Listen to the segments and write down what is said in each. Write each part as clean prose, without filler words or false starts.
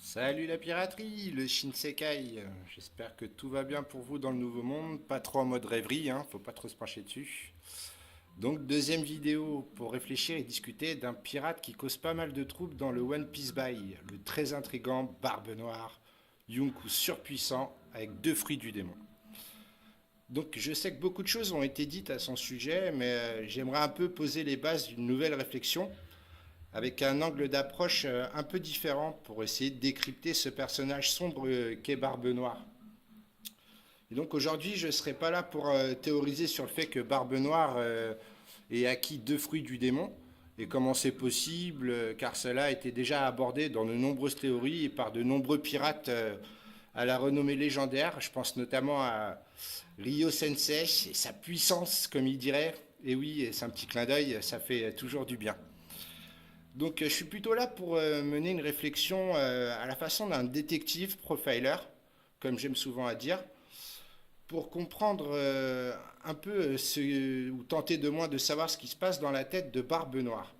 Salut la piraterie, le Shinsekai. J'espère que tout va bien pour vous dans le nouveau monde. Pas trop en mode rêverie, hein, faut pas trop se pencher dessus. Donc, deuxième vidéo pour réfléchir et discuter d'un pirate qui cause pas mal de troubles dans le One Piece Buy, le très intrigant Barbe Noire, Yonkou surpuissant avec deux fruits du démon. Donc, je sais que beaucoup de choses ont été dites à son sujet, mais j'aimerais un peu poser les bases d'une nouvelle réflexion avec un angle d'approche un peu différent pour essayer de décrypter ce personnage sombre qu'est Barbe Noire. Et donc aujourd'hui, je ne serai pas là pour théoriser sur le fait que Barbe Noire ait acquis deux fruits du démon et comment c'est possible, car cela a été déjà abordé dans de nombreuses théories et par de nombreux pirates à la renommée légendaire. Je pense notamment à Ryo Sensei et sa puissance, comme il dirait. Et oui, c'est un petit clin d'œil, ça fait toujours du bien. Donc je suis plutôt là pour mener une réflexion à la façon d'un détective profiler, comme j'aime souvent à dire, pour comprendre un peu ou tenter de moins de savoir ce qui se passe dans la tête de Barbe Noire.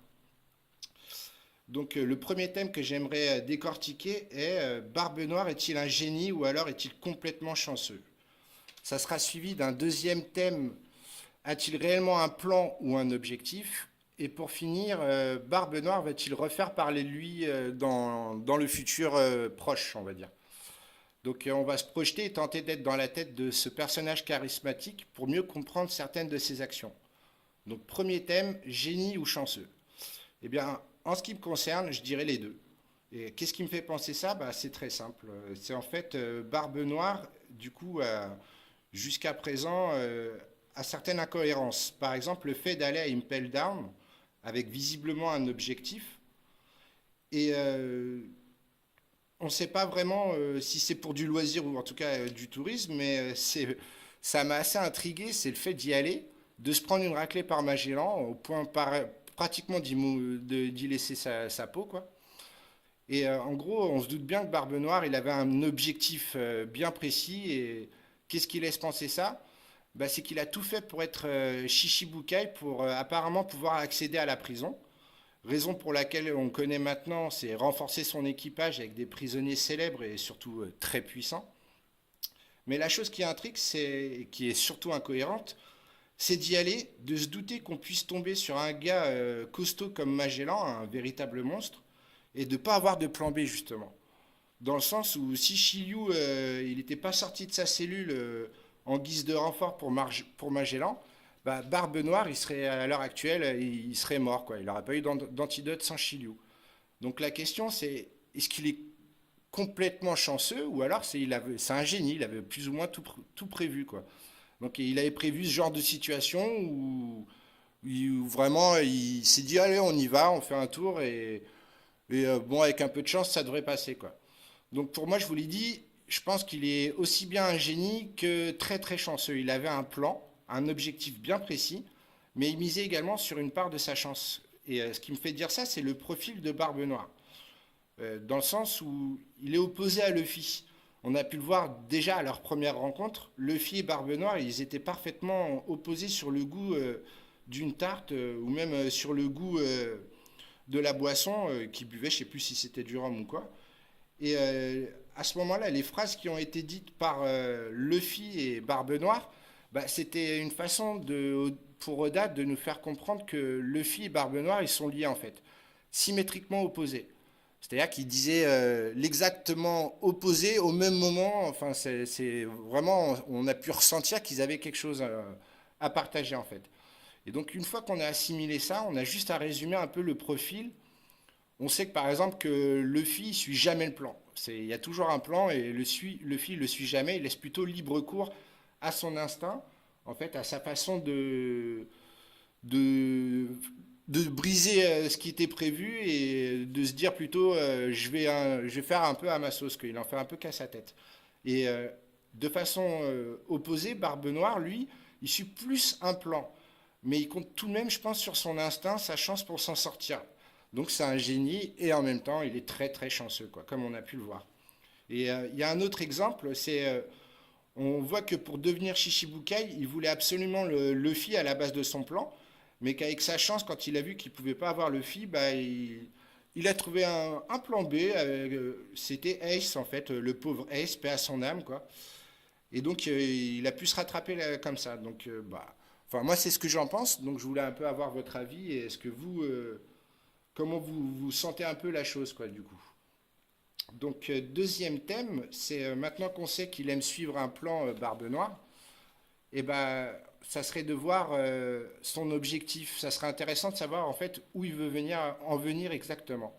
Donc le premier thème que j'aimerais décortiquer est Barbe Noire est-il un génie ou alors est-il complètement chanceux? Ça sera suivi d'un deuxième thème, a-t-il réellement un plan ou un objectif? Et pour finir, Barbe Noire va-t-il refaire parler de lui dans le futur proche, on va dire. Donc on va se projeter et tenter d'être dans la tête de ce personnage charismatique pour mieux comprendre certaines de ses actions. Donc premier thème, génie ou chanceux? Eh bien, en ce qui me concerne, je dirais les deux. Et qu'est-ce qui me fait penser ça? C'est très simple. C'est en fait Barbe Noire, du coup, jusqu'à présent, a certaines incohérences. Par exemple, le fait d'aller à Impel Down, avec visiblement un objectif, et on ne sait pas vraiment si c'est pour du loisir ou en tout cas du tourisme, mais ça m'a assez intrigué, c'est le fait d'y aller, de se prendre une raclée par Magellan, au point pratiquement d'y laisser sa peau, quoi. Et en gros, on se doute bien que Barbe Noire, il avait un objectif bien précis, et qu'est-ce qui laisse penser ça? C'est qu'il a tout fait pour être Shishibukai, pour apparemment pouvoir accéder à la prison. Raison pour laquelle on connaît maintenant, c'est renforcer son équipage avec des prisonniers célèbres et surtout très puissants. Mais la chose qui intrigue, qui est surtout incohérente, c'est d'y aller, de se douter qu'on puisse tomber sur un gars costaud comme Magellan, un véritable monstre, et de ne pas avoir de plan B justement. Dans le sens où si Shiryu il n'était pas sorti de sa cellule en guise de renfort pour Magellan, Barbe Noire, il serait à l'heure actuelle, il serait mort, quoi. Il n'aurait pas eu d'antidote sans Shiryu. Donc la question c'est, est-ce qu'il est complètement chanceux ou alors c'est un génie, il avait plus ou moins tout prévu, quoi. Donc il avait prévu ce genre de situation où vraiment il s'est dit allez on y va, on fait un tour et bon avec un peu de chance ça devrait passer, quoi. Donc pour moi, je vous l'ai dit, je pense qu'il est aussi bien un génie que très très chanceux. Il avait un plan, un objectif bien précis, mais il misait également sur une part de sa chance. Et ce qui me fait dire ça, c'est le profil de Barbe Noire. Dans le sens où il est opposé à Luffy. On a pu le voir déjà à leur première rencontre. Luffy et Barbe Noire, ils étaient parfaitement opposés sur le goût d'une tarte ou même sur le goût de la boisson qu'ils buvaient. Je ne sais plus si c'était du rhum ou quoi. Et à ce moment-là, les phrases qui ont été dites par Luffy et Barbe Noire, c'était une façon pour Oda de nous faire comprendre que Luffy et Barbe Noire, ils sont liés en fait, symétriquement opposés. C'est-à-dire qu'ils disaient l'exactement opposé au même moment. Enfin, c'est vraiment, on a pu ressentir qu'ils avaient quelque chose à partager en fait. Et donc, une fois qu'on a assimilé ça, on a juste à résumer un peu le profil. On sait que par exemple que Luffy ne suit jamais le plan. Il y a toujours un plan et Luffy ne le suit jamais. Il laisse plutôt libre cours à son instinct, en fait, à sa façon de, de briser ce qui était prévu et de se dire plutôt je vais faire un peu à ma sauce, qu'il en fait un peu qu'à sa tête. Et de façon opposée, Barbe Noire, lui, il suit plus un plan. Mais il compte tout de même, je pense, sur son instinct, sa chance pour s'en sortir. Donc c'est un génie et en même temps il est très très chanceux, quoi, comme on a pu le voir. Et il y a un autre exemple, c'est on voit que pour devenir Shishibukai, il voulait absolument le Luffy à la base de son plan, mais qu'avec sa chance, quand il a vu qu'il ne pouvait pas avoir Luffy, il a trouvé un plan B, c'était Ace en fait, le pauvre Ace, paix à son âme quoi. Et donc il a pu se rattraper comme ça. Donc bah, enfin moi c'est ce que j'en pense. Donc je voulais un peu avoir votre avis. Et est-ce que vous, comment vous sentez un peu la chose quoi du coup? Donc deuxième thème, c'est maintenant qu'on sait qu'il aime suivre un plan Barbe Noire, et ben ça serait de voir son objectif. Ça serait intéressant de savoir en fait où il veut en venir exactement.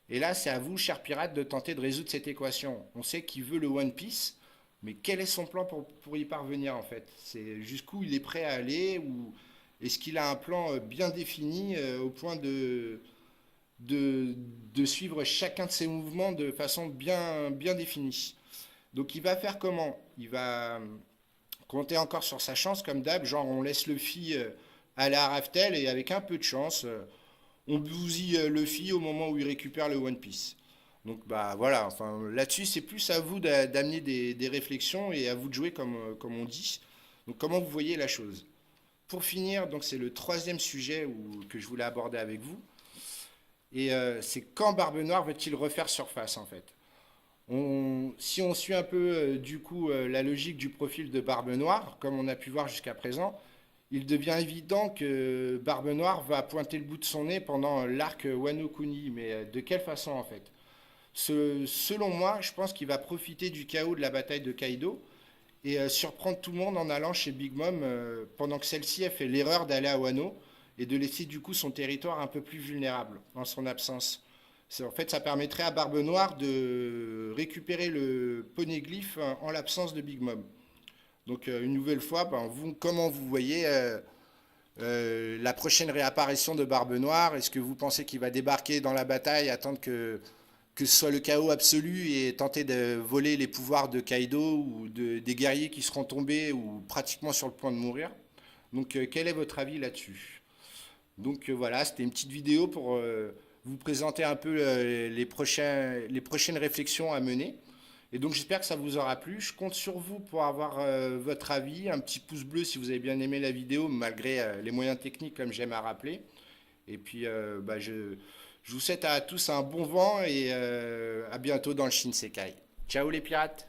Et là, c'est à vous, cher pirate, de tenter de résoudre cette équation. On sait qu'il veut le One Piece, mais quel est son plan pour y parvenir en fait? C'est jusqu'où il est prêt à aller ou est-ce qu'il a un plan bien défini au point de, de suivre chacun de ses mouvements de façon bien définie? Donc il va faire comment? Il va compter encore sur sa chance comme d'hab, genre on laisse Luffy aller à Raftel et avec un peu de chance, on bousille Luffy au moment où il récupère le One Piece. Donc bah voilà, enfin là-dessus c'est plus à vous d'amener des réflexions et à vous de jouer comme on dit. Donc comment vous voyez la chose? Pour finir, donc c'est le troisième sujet que je voulais aborder avec vous. Et c'est quand Barbe Noire veut-il refaire surface en fait? Si on suit un peu du coup la logique du profil de Barbe Noire, comme on a pu voir jusqu'à présent, il devient évident que Barbe Noire va pointer le bout de son nez pendant l'arc Wano Kuni. Mais de quelle façon en fait? Selon moi, je pense qu'il va profiter du chaos de la bataille de Kaido et surprendre tout le monde en allant chez Big Mom pendant que celle-ci a fait l'erreur d'aller à Wano et de laisser du coup son territoire un peu plus vulnérable en son absence. En fait, ça permettrait à Barbe Noire de récupérer le poneglyphe en l'absence de Big Mom. Donc une nouvelle fois, ben, comment vous voyez la prochaine réapparition de Barbe Noire? Est-ce que vous pensez qu'il va débarquer dans la bataille, attendre que ce soit le chaos absolu et tenter de voler les pouvoirs de Kaido ou des guerriers qui seront tombés ou pratiquement sur le point de mourir? Donc quel est votre avis là-dessus? Donc voilà, c'était une petite vidéo pour vous présenter un peu les prochaines réflexions à mener. Et donc j'espère que ça vous aura plu. Je compte sur vous pour avoir votre avis, un petit pouce bleu si vous avez bien aimé la vidéo, malgré les moyens techniques comme j'aime à rappeler. Et puis bah, je vous souhaite à tous un bon vent et à bientôt dans le Shinsekai. Ciao les pirates!